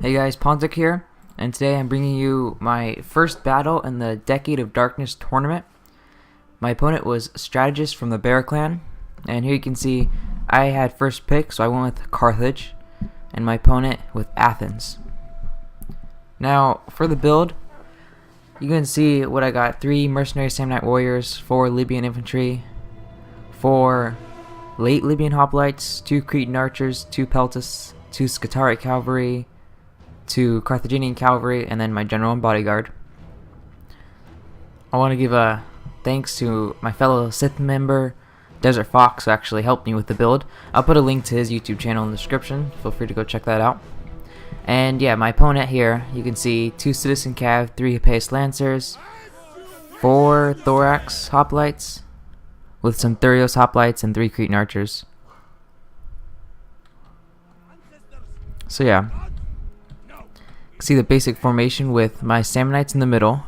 Hey guys, Pontic here, and today I'm bringing you my first battle in the Decade of Darkness tournament. My opponent was Strategist from the Bear Clan, and here you can see I had first pick, so I went with Carthage, and my opponent with Athens. Now, for the build, you can see what I got: 3 Mercenary Samnite Warriors, 4 Libyan Infantry, 4 late Libyan Hoplites, 2 Cretan Archers, 2 Peltas, 2 Scutari Cavalry, 2 Carthaginian Cavalry, and then my General and Bodyguard. I want to give a thanks to my fellow Sith member, Desert Fox, who actually helped me with the build. I'll put a link to his YouTube channel in the description. Feel free to go check that out. And yeah, my opponent here, you can see 2 Citizen Cav, 3 Hippeus Lancers, 4 Thorax Hoplites, with some Thurios Hoplites and 3 Cretan Archers. So yeah. See the basic formation with my Samnites in the middle,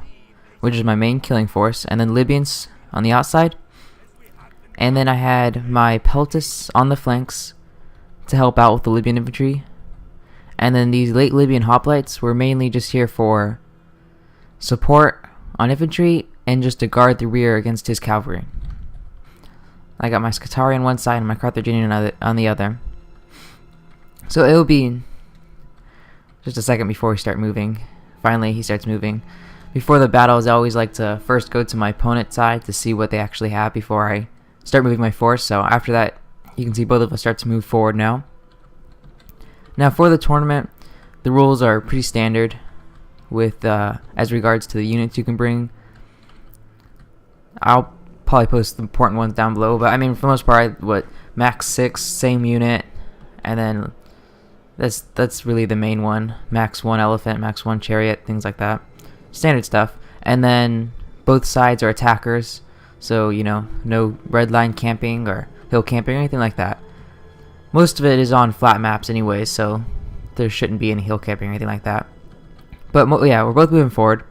which is my main killing force, and then Libyans on the outside. And then I had my Peltas on the flanks to help out with the Libyan infantry. And then these late Libyan hoplites were mainly just here for support on infantry and just to guard the rear against his cavalry. I got my Scutari on one side and my Carthaginian on the other. So it'll be just a second before we start moving. Finally, he starts moving. Before the battles, I always like to first go to my opponent's side to see what they actually have before I start moving my force. So after that, you can see both of us start to move forward now. Now for the tournament, the rules are pretty standard with as regards to the units you can bring. I'll probably post the important ones down below, but I mean for the most part, max 6, same unit, and then that's really the main one. Max 1 elephant, max 1 chariot, things like that. Standard stuff. And then both sides are attackers, so you know, no red line camping or hill camping or anything like that. Most of it is on flat maps anyway, so there shouldn't be any hill camping or anything like that. But yeah, we're both moving forward.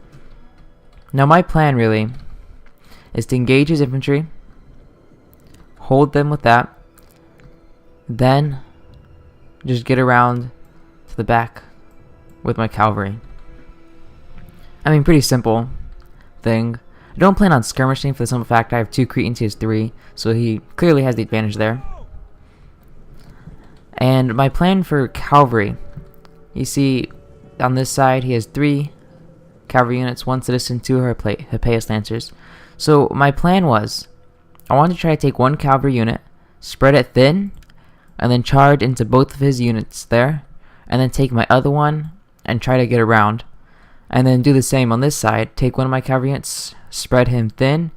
Now my plan really is to engage his infantry, hold them with that, then just get around to the back with my cavalry. I mean, pretty simple thing. I don't plan on skirmishing for the simple fact I have 2 Cretans, he has 3, so he clearly has the advantage there. And my plan for cavalry, you see on this side he has 3 cavalry units, 1 citizen, 2 Hippeus Lancers. So my plan was, I wanted to try to take 1 cavalry unit, spread it thin, and then charge into both of his units there, and then take my other one and try to get around. And then do the same on this side, take 1 of my cavalry units, spread him thin,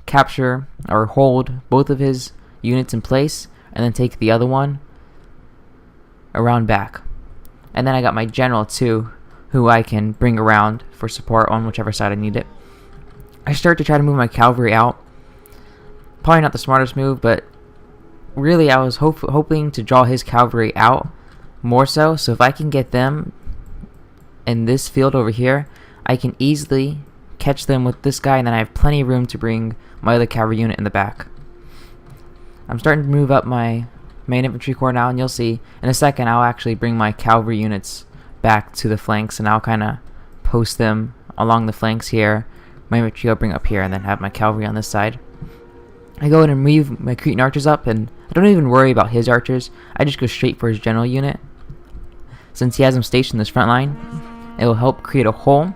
capture or hold both of his units in place, and then take the other one around back. And then I got my general too, who I can bring around for support on whichever side I need it. I start to try to move my cavalry out. Probably not the smartest move, but really I was hoping to draw his cavalry out more so if I can get them in this field over here, I can easily catch them with this guy, and then I have plenty of room to bring my other cavalry unit in the back. I'm starting to move up my main infantry corps now, and you'll see in a second I'll actually bring my cavalry units back to the flanks, and I'll kind of post them along the flanks here. My infantry I'll bring up here, and then have my cavalry on this side. I go in and move my Cretan archers up, and I don't even worry about his archers. I just go straight for his general unit. Since he has him stationed in this front line, it will help create a hole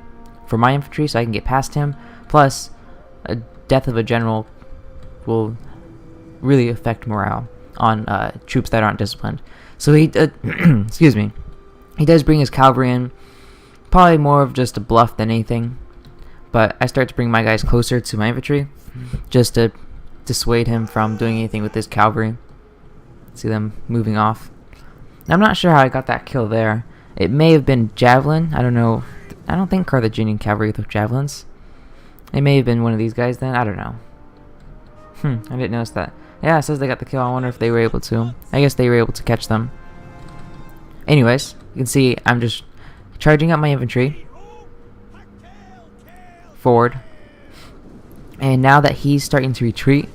for my infantry so I can get past him. Plus, a death of a general will really affect morale on troops that aren't disciplined. So he, excuse me, he does bring his cavalry in, probably more of just a bluff than anything. But I start to bring my guys closer to my infantry, just to dissuade him from doing anything with his cavalry. See them moving off. I'm not sure how I got that kill there. It may have been javelin. I don't know. I don't think Carthaginian cavalry with javelins. It may have been one of these guys then. I don't know. I didn't notice that. Yeah, it says they got the kill. I wonder if they were able to. I guess they were able to catch them. Anyways, you can see I'm just charging up my infantry forward. And now that he's starting to retreat,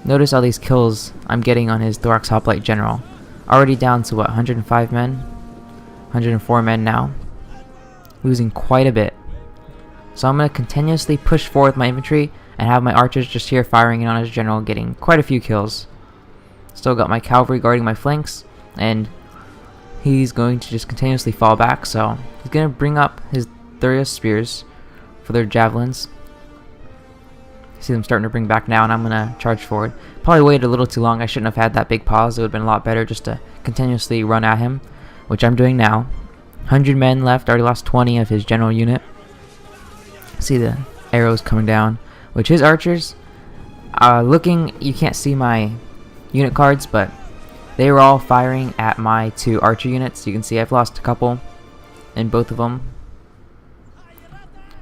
notice all these kills I'm getting on his Thorax Hoplite General. Already down to what, 105 men? 104 men now, losing quite a bit. So I'm going to continuously push forward with my infantry and have my archers just here firing in on his general, getting quite a few kills. Still got my cavalry guarding my flanks, and he's going to just continuously fall back, so he's going to bring up his Thurios spears for their javelins. See them starting to bring back now, and I'm going to charge forward. Probably waited a little too long. I shouldn't have had that big pause. It would have been a lot better just to continuously run at him, which I'm doing now. 100 men left, already lost 20 of his general unit. See the arrows coming down, which his archers, you can't see my unit cards, but they were all firing at my 2 archer units. You can see I've lost a couple in both of them,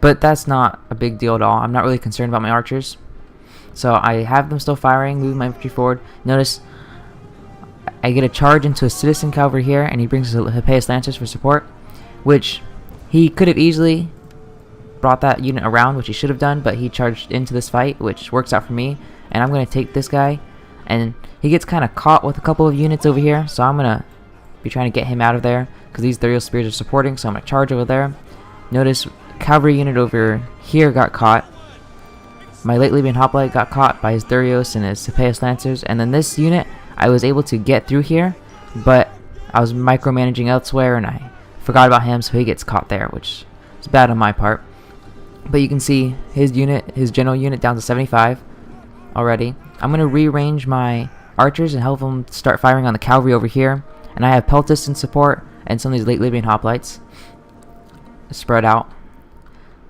but that's not a big deal at all. I'm not really concerned about my archers, so I have them still firing, moving my infantry forward. Notice I get a charge into a citizen cavalry here, and he brings his Hippeus lancers for support, which he could have easily brought that unit around, which he should have done, but he charged into this fight, which works out for me. And I'm going to take this guy, and he gets kind of caught with a couple of units over here, so I'm going to be trying to get him out of there because these Thurios spears are supporting, so I'm going to charge over there. Notice cavalry unit over here got caught. My late Libyan hoplite got caught by his Thurios and his Hippeus lancers, and then this unit I was able to get through here, but I was micromanaging elsewhere and I forgot about him, so he gets caught there, which is bad on my part. But you can see his unit, his general unit, down to 75 already. I'm going to rearrange my archers and help them start firing on the cavalry over here. And I have Peltis in support and some of these late Libyan hoplites spread out.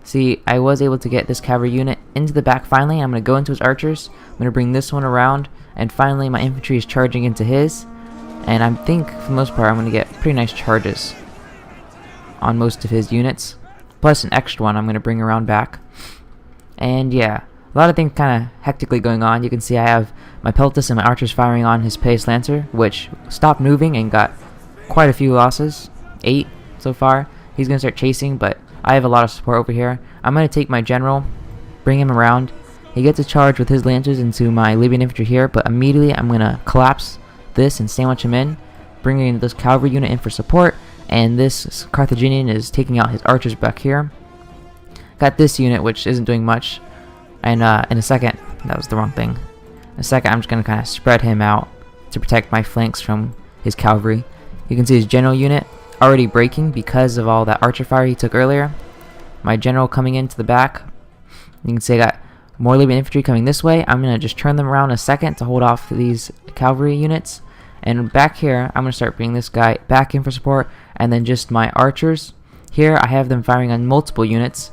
See, I was able to get this cavalry unit into the back finally. I'm going to go into his archers. I'm going to bring this one around. And finally, my infantry is charging into his. And I think, for the most part, I'm going to get pretty nice charges on most of his units. Plus an extra one I'm going to bring around back. And yeah, a lot of things kind of hectically going on. You can see I have my Peltis and my archers firing on his Hippeus lancer, which stopped moving and got quite a few losses. 8 so far. He's going to start chasing, but I have a lot of support over here. I'm going to take my general, bring him around. He gets a charge with his lancers into my Libyan infantry here, but immediately I'm going to collapse this and sandwich him in, bringing this cavalry unit in for support. And this Carthaginian is taking out his archers back here. Got this unit, which isn't doing much. And in a second, that was the wrong thing. In a second, I'm just going to kind of spread him out to protect my flanks from his cavalry. You can see his general unit already breaking because of all that archer fire he took earlier. My general coming into the back. You can see I got more Libyan infantry coming this way. I'm going to just turn them around in a second to hold off these cavalry units. And back here, I'm going to start bringing this guy back in for support. And then just my archers. Here, I have them firing on multiple units.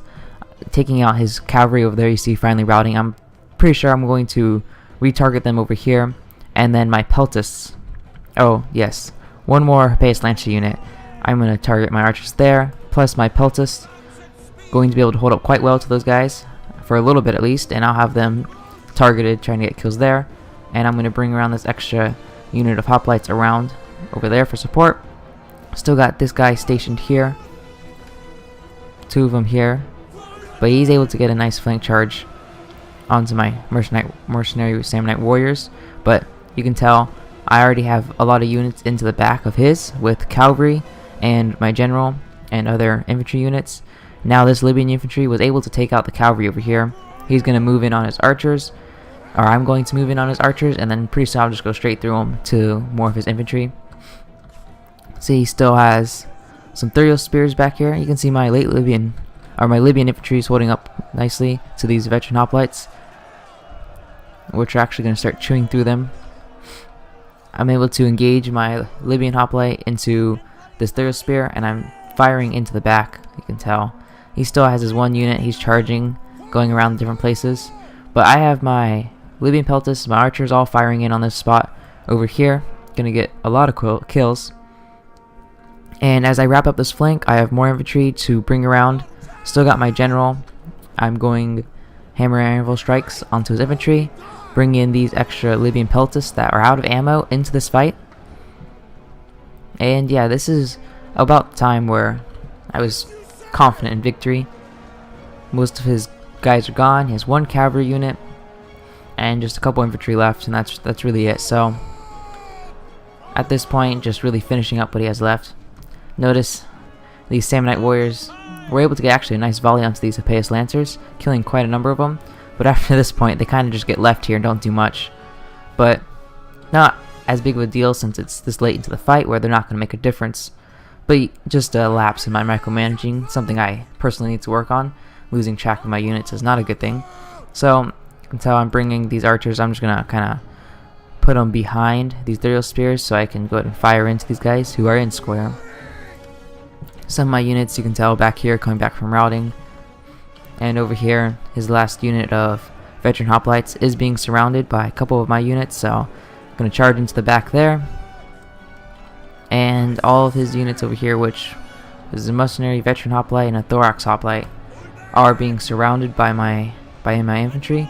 Taking out his cavalry over there, you see finally routing. I'm pretty sure I'm going to retarget them over here. And then my Peltis. Oh, yes. One more Hippeus Lancer unit. I'm going to target my archers there. Plus my Peltis. Going to be able to hold up quite well to those guys. For a little bit at least. And I'll have them targeted trying to get kills there. And I'm going to bring around this extra unit of hoplites around over there for support. Still got this guy stationed here. 2 of them here. But he's able to get a nice flank charge onto my mercenary Samnite warriors. But you can tell I already have a lot of units into the back of his with cavalry and my general and other infantry units. Now this Libyan infantry was able to take out the cavalry over here. He's going to move in on his archers. Or I'm going to move in on his archers, and then pretty soon I'll just go straight through him to more of his infantry. See, he still has some Thurios spears back here. You can see my Libyan infantry is holding up nicely to these veteran hoplites, which are actually going to start chewing through them. I'm able to engage my Libyan hoplite into this Thurios spear, and I'm firing into the back. You can tell he still has his one unit. He's charging, going around different places, but I have my Libyan Peltis, my archers all firing in on this spot over here. Gonna get a lot of kills. And as I wrap up this flank, I have more infantry to bring around. Still got my general. I'm going hammer and anvil strikes onto his infantry. Bring in these extra Libyan Peltis that are out of ammo into this fight. And yeah, this is about the time where I was confident in victory. Most of his guys are gone. He has one cavalry unit and just a couple infantry left, and that's really it. So at this point, just really finishing up what he has left. Notice these Samnite warriors were able to get actually a nice volley onto these Hippeus Lancers, killing quite a number of them. But after this point, they kind of just get left here and don't do much. But not as big of a deal since it's this late into the fight where they're not going to make a difference. But just a lapse in my micromanaging, something I personally need to work on. Losing track of my units is not a good thing. So until I'm bringing these archers, I'm just going to kind of put them behind these Thuriel spears so I can go ahead and fire into these guys who are in square. Some of my units, you can tell back here, coming back from routing. And over here, his last unit of veteran hoplites is being surrounded by a couple of my units, so I'm going to charge into the back there. And all of his units over here, which is a mercenary veteran hoplite and a thorax hoplite, are being surrounded by my infantry.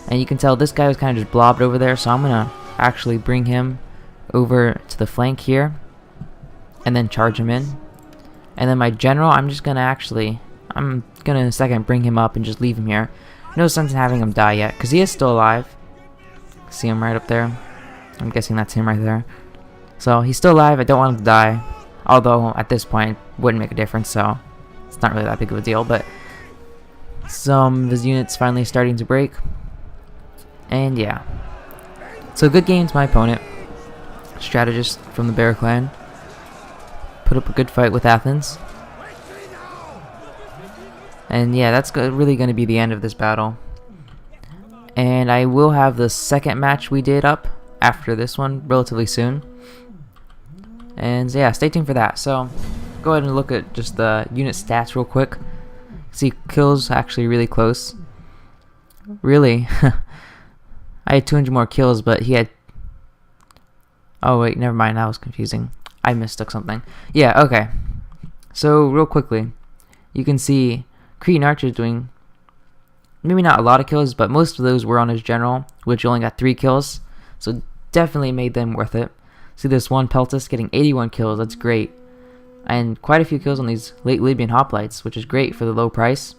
And you can tell this guy was kind of just blobbed over there, so I'm going to actually bring him over to the flank here and then charge him in. And then my general, I'm going to in a second bring him up and just leave him here. No sense in having him die yet, because he is still alive. See him right up there? I'm guessing that's him right there. So he's still alive, I don't want him to die. Although, at this point, it wouldn't make a difference, so it's not really that big of a deal. But some of his units finally starting to break. And yeah. So good game to my opponent. Strategist from the Bear Clan. Put up a good fight with Athens. And yeah, that's really going to be the end of this battle. And I will have the second match we did up after this one relatively soon. And yeah, stay tuned for that. So go ahead and look at just the unit stats real quick. See, kills actually really close. Really? I had 200 more kills, but he had... Oh wait, never mind, that was confusing. I mistook something. Yeah, okay. So real quickly, you can see Cretan Archers doing maybe not a lot of kills, but most of those were on his general, which only got 3 kills. So definitely made them worth it. See this one Peltis getting 81 kills, that's great. And quite a few kills on these late Libyan hoplites, which is great for the low price.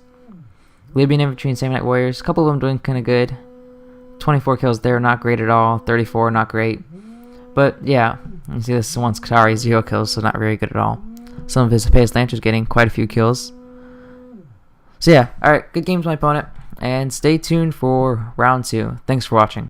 Libyan infantry and Samnite warriors, a couple of them doing kind of good. 24 kills there, not great at all. 34, not great. But yeah, you see this one's Qatari, 0 kills, so not very good at all. Some of his Hippeus Lancers getting quite a few kills. So yeah, alright, good game to my opponent. And stay tuned for round 2. Thanks for watching.